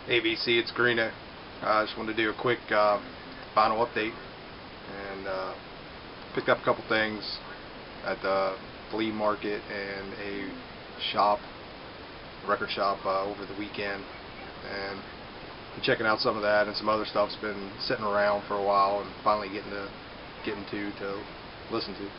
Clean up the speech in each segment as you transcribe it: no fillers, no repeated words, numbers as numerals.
ABC, it's Greeno. I just wanted to do a quick final update, and picked up a couple things at the flea market and a record shop over the weekend, and been checking out some of that, and some other stuff's been sitting around for a while and finally getting to listen to.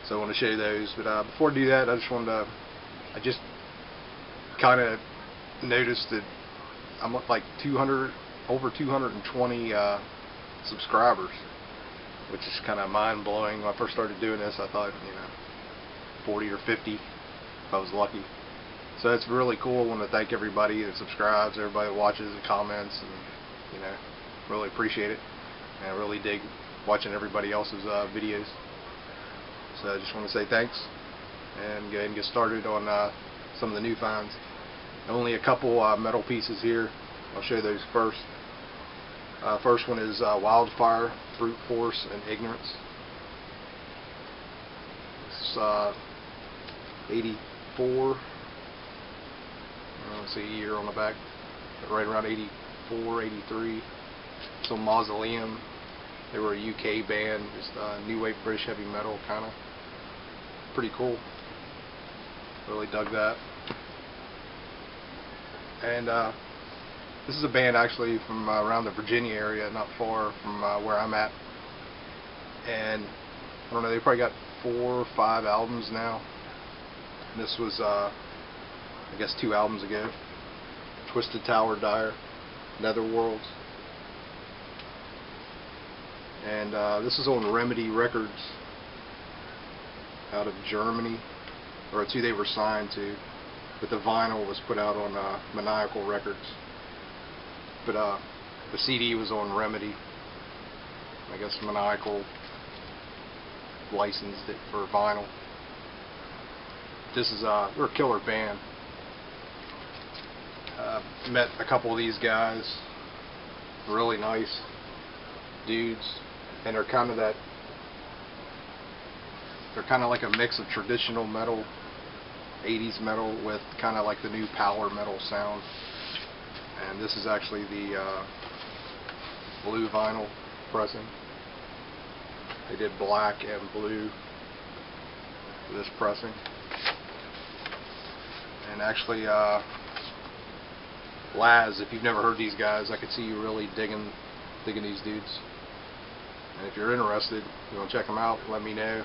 So I want to show you those, but before I do that, I just kind of noticed that I'm up like over 220 subscribers, which is kind of mind-blowing. When I first started doing this, I thought, 40 or 50 if I was lucky. So it's really cool. I want to thank everybody that subscribes, everybody that watches and comments, and really appreciate it. And I really dig watching everybody else's videos. So I just want to say thanks, and go ahead and get started on some of the new finds. Only a couple metal pieces here. I'll show you those first. First one is Wildfire, Brute Force, and Ignorance. It's 84. I don't see a year on the back, but right around 84, 83. So Mausoleum. They were a UK band, just new wave British heavy metal, kind of pretty cool. Really dug that. And this is a band actually from around the Virginia area, not far from where I'm at. And I don't know, they probably got 4 or 5 albums now. And this was, I guess, 2 albums ago. Twisted Tower Dire, Netherworlds. And this is on Remedy Records out of Germany, or it's who they were signed to. But the vinyl was put out on Maniacal Records. But the CD was on Remedy. I guess Maniacal licensed it for vinyl. This is they're a killer band. Met a couple of these guys, really nice dudes, and they're kind of like a mix of traditional metal, 80s metal, with kind of like the new power metal sound. And this is actually the blue vinyl pressing. They did black and blue for this pressing. And actually, Laz, if you've never heard these guys, I could see you really digging these dudes. And if you're interested, you want to check them out, let me know.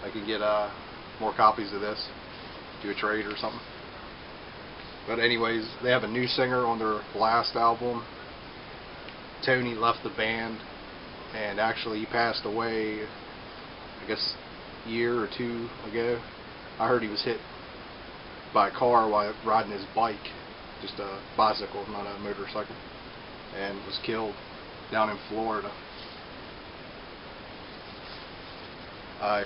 I can get more copies of this, do a trade or something. But anyways, they have a new singer on their last album. Tony left the band, and actually he passed away, I guess, a year or 2 ago. I heard he was hit by a car while riding his bike, just a bicycle, not a motorcycle, and was killed down in Florida. I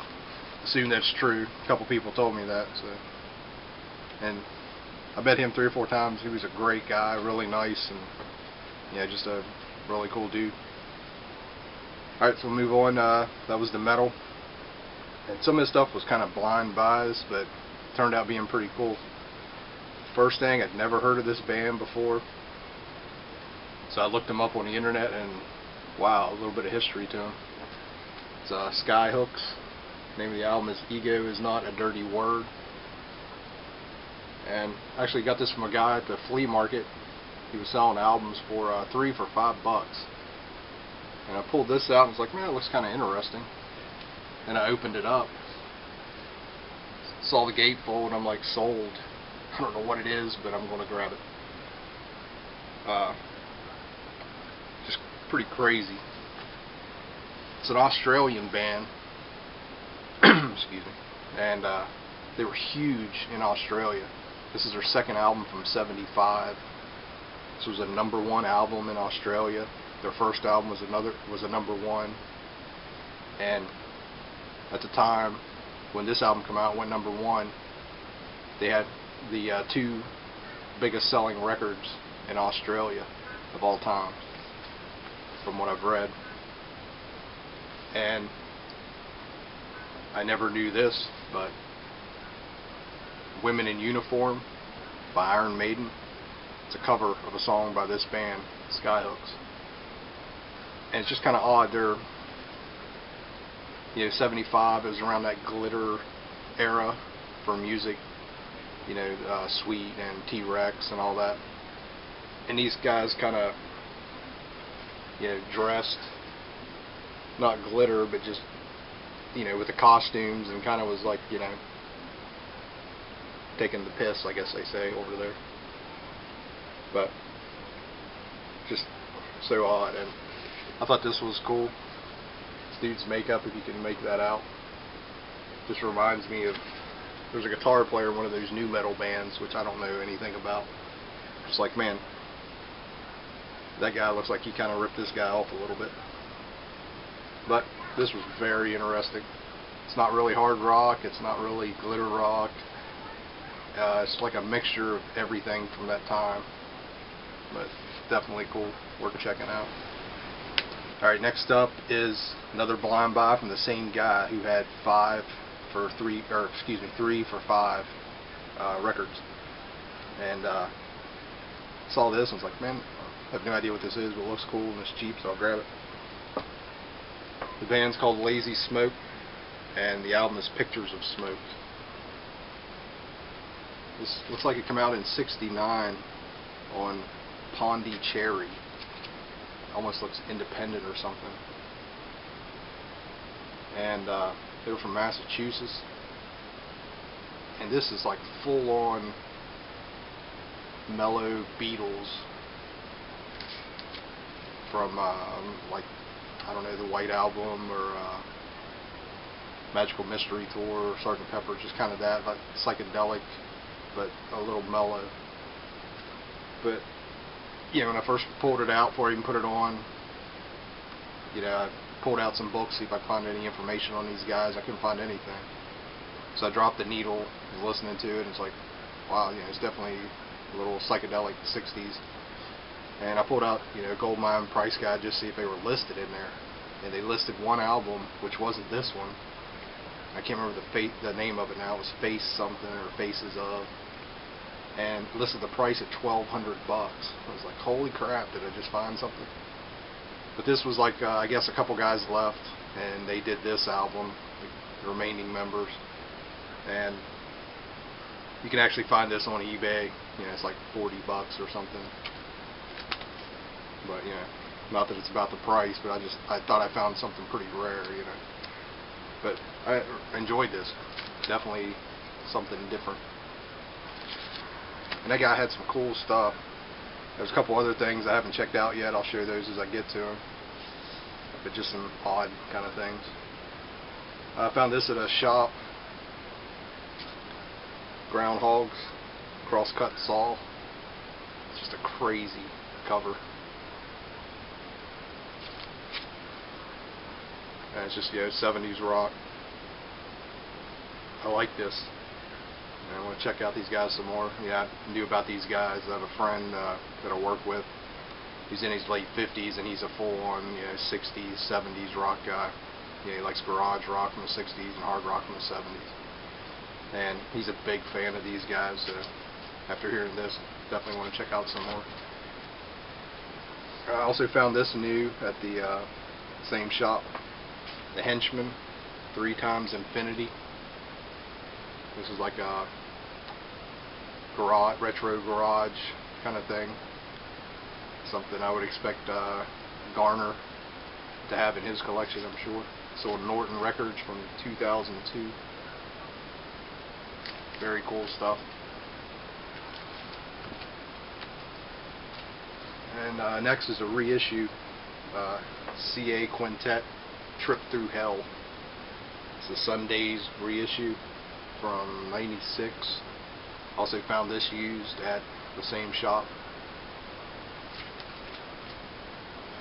assume that's true. A couple people told me that, so. And I met him 3 or 4 times. He was a great guy, really nice, and just a really cool dude. Alright, so we'll move on. That was the metal. And some of this stuff was kind of blind buys, but turned out being pretty cool. First thing, I'd never heard of this band before. So I looked them up on the internet, and wow, a little bit of history to them. It's Skyhook's. The name of the album is Ego Is Not a Dirty Word. And I actually got this from a guy at the flea market. He was selling albums for 3 for $5. And I pulled this out and was like, man, it looks kind of interesting. And I opened it up, saw the gatefold, and I'm like, sold. I don't know what it is, but I'm going to grab it. Just pretty crazy. It's an Australian band. Excuse me. And they were huge in Australia. This is their second album from '75. This was a #1 album in Australia. Their first album was a #1. And at the time when this album came out, went #1, they had the 2 biggest selling records in Australia of all time, from what I've read. And I never knew this, but Women in Uniform by Iron Maiden It's a cover of a song by this band, Skyhooks. And it's just kind of odd. They're, 75 is around that glitter era for music, Sweet and T-Rex and all that. And these guys kind of, dressed, not glitter, but just, with the costumes, and kind of was like, taking the piss, I guess they say over there. But just so odd. And I thought this was cool. This dude's makeup, if you can make that out, just reminds me of, there's a guitar player in one of those new metal bands, which I don't know anything about. It's like, man, that guy looks like he kind of ripped this guy off a little bit. But this was very interesting. It's not really hard rock, it's not really glitter rock. It's like a mixture of everything from that time. But definitely cool, worth checking out. Alright, next up is another blind buy from the same guy who had 3 for 5 records. And saw this and was like, man, I have no idea what this is, but it looks cool and it's cheap, so I'll grab it. The band's called Lazy Smoke, and the album is Pictures of Smoke. This looks like it came out in '69 on Pondicherry. Almost looks independent or something. And they were from Massachusetts. And this is like full-on mellow Beatles from like, I don't know, the White Album or Magical Mystery Tour or Sgt. Pepper, just kind of that, like psychedelic, but a little mellow. But when I first pulled it out, before I even put it on, I pulled out some books, see if I could find any information on these guys. I couldn't find anything. So I dropped the needle, was listening to it, and it's like, wow, it's definitely a little psychedelic 60s. And I pulled out, Goldmine price guide just to see if they were listed in there. And they listed one album, which wasn't this one. I can't remember the name of it now. It was Face something or Faces of. And listed the price at $1,200. I was like, holy crap, did I just find something? But this was like, I guess a couple guys left, and they did this album, the remaining members. And you can actually find this on eBay. It's like $40 or something. But not that it's about the price, but I thought I found something pretty rare, But I enjoyed this. Definitely something different. And that guy had some cool stuff. There's a couple other things I haven't checked out yet. I'll show those as I get to them. But just some odd kind of things. I found this at a shop. Groundhogs crosscut saw. It's just a crazy cover. And it's just 70s rock. I like this. I want to check out these guys some more. I knew about these guys. I have a friend that I work with. He's in his late 50s, and he's a full-on 60s, 70s rock guy. He likes garage rock from the 60s and hard rock from the 70s. And he's a big fan of these guys. After hearing this, definitely want to check out some more. I also found this new at the same shop. The Hunchman, 3 Times Infinity. This is like a garage, retro garage kind of thing. Something I would expect Garner to have in his collection, I'm sure. Sold Norton Records from 2002. Very cool stuff. And next is a reissue, A Quintet, Trip Through Hell. It's the Sundays reissue from '96. Also found this used at the same shop.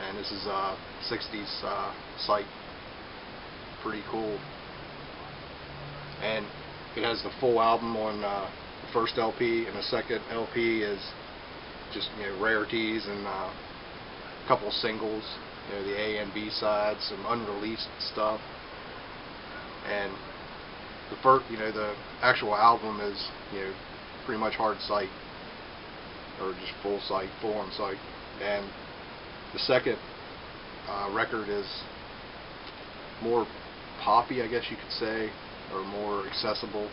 And this is 60s psych. Pretty cool. And it has the full album on the first LP, and the second LP is just rarities and a couple singles, the A and B sides, some unreleased stuff. And the actual album is pretty much hard psych. or just full on psych. And the second record is more poppy, I guess you could say, or more accessible,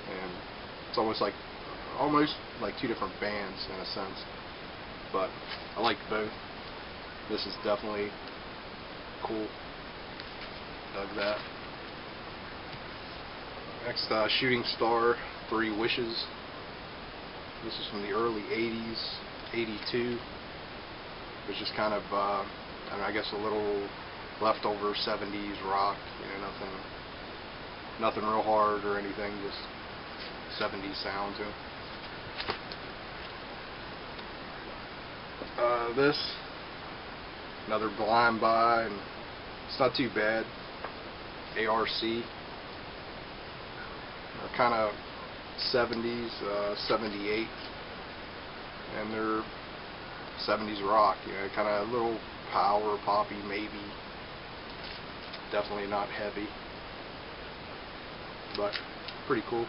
and it's almost like two different bands in a sense, but I like both. This is definitely cool. Dug that. Next, Shooting Star, 3 Wishes. This is from the early 80s, 82. It was just kind of, I guess a little leftover 70s rock, you know, nothing real hard or anything, just 70s sound to it. This, another Blind Buy, and it's not too bad. ARC, kind of 70s, 78, and they're 70s rock, you know, kind of a little power poppy maybe, definitely not heavy, but pretty cool.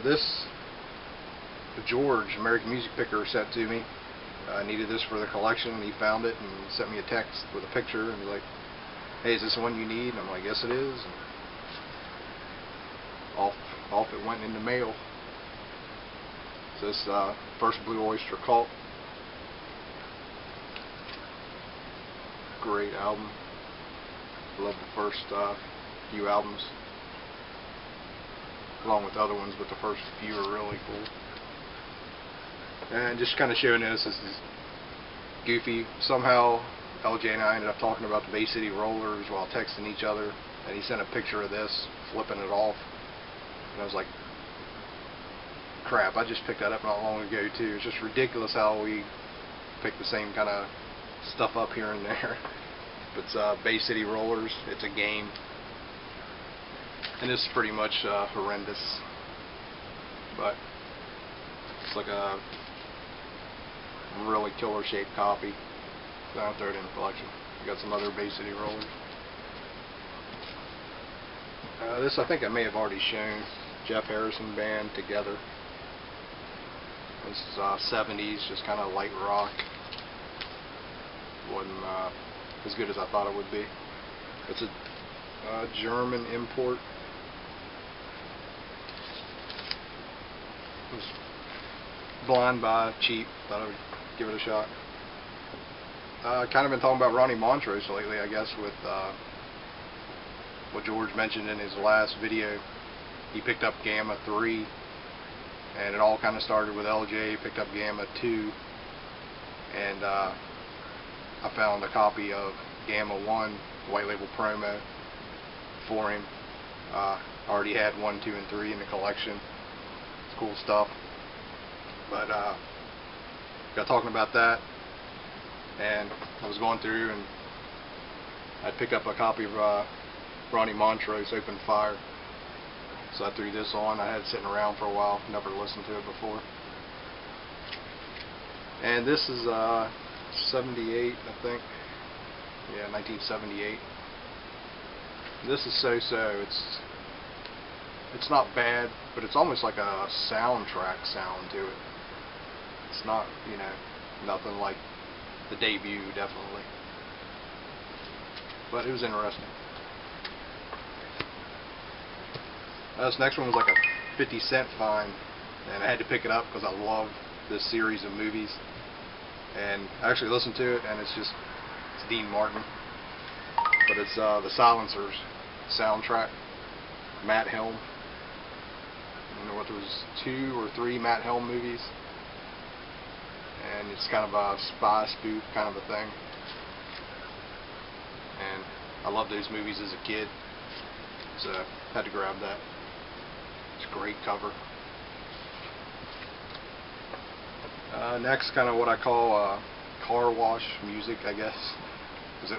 This George, American Music Picker, sent to me. I needed this for the collection, and he found it and sent me a text with a picture, and he's like, "Hey, is this the one you need?" And I'm like, "Yes, it is." And off it went in the mail. So this first Blue Oyster Cult. Great album. Love the first few albums, along with other ones, but the first few are really cool. And just kind of showing this is goofy. Somehow LJ and I ended up talking about the Bay City Rollers while texting each other, and he sent a picture of this, flipping it off, and I was like, crap, I just picked that up not long ago too. It's just ridiculous how we pick the same kind of stuff up here and there. But it's Bay City Rollers. It's a game, and this is pretty much horrendous, but it's like a really killer shaped copy. So I'll throw it in the collection. We got some other Bay City Rollers. This I think I may have already shown. Jeff Harrison Band, Together. This is 70s, just kind of light rock. Wasn't as good as I thought it would be. It's a German import. It was Blind Buy, cheap. Thought I would give it a shot. Kind of been talking about Ronnie Montrose lately, I guess, with what George mentioned in his last video. He picked up Gamma 3, and it all kind of started with LJ, picked up Gamma 2, and I found a copy of Gamma 1, white label promo, for him. Already had 1, 2, and 3 in the collection. It's cool stuff. But got talking about that, and I was going through, and I'd pick up a copy of Ronnie Montrose, Open Fire. So I threw this on. I had it sitting around for a while, never listened to it before. And this is 78, I think. Yeah, 1978. This is so-so. It's not bad, but it's almost like a soundtrack sound to it. It's not, you know, nothing like the debut, definitely. But it was interesting. This next one was like a 50-cent find, and I had to pick it up because I love this series of movies. And I actually listened to it, and it's Dean Martin. But it's the Silencers soundtrack, Matt Helm. I don't know what, there was 2 or 3 Matt Helm movies. And it's kind of a spy spoof kind of a thing. And I loved those movies as a kid, so I had to grab that. It's a great cover. Next, kind of what I call car wash music, I guess. Because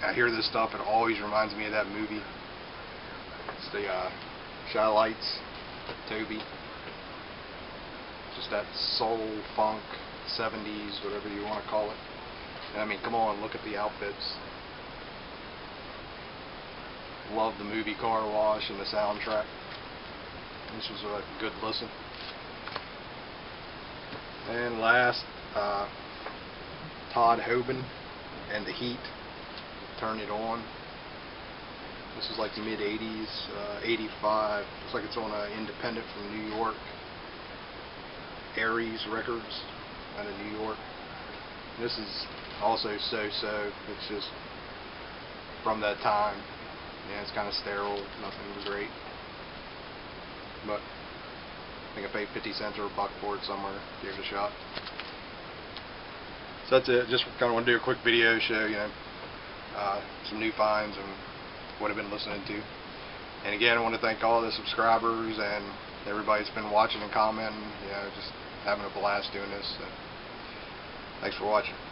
I hear this stuff, it always reminds me of that movie. It's the Shy Lights, Toby. Just that soul, funk, 70s, whatever you want to call it. And I mean, come on, look at the outfits. Love the movie Car Wash and the soundtrack. This was a good listen. And last, Todd Hoban and the Heat, Turn It On. This is like the mid 80s, 85. Looks like it's on an independent from New York, Aries Records out of New York. This is also so-so. It's just from that time. Yeah, it's kind of sterile, nothing great. But I think I paid 50 cents or $1 for it somewhere. Gave it a shot. So that's it. Just kind of want to do a quick video show, some new finds and what I've been listening to. And again, I want to thank all the subscribers and everybody that's been watching and commenting. Just having a blast doing this. So thanks for watching.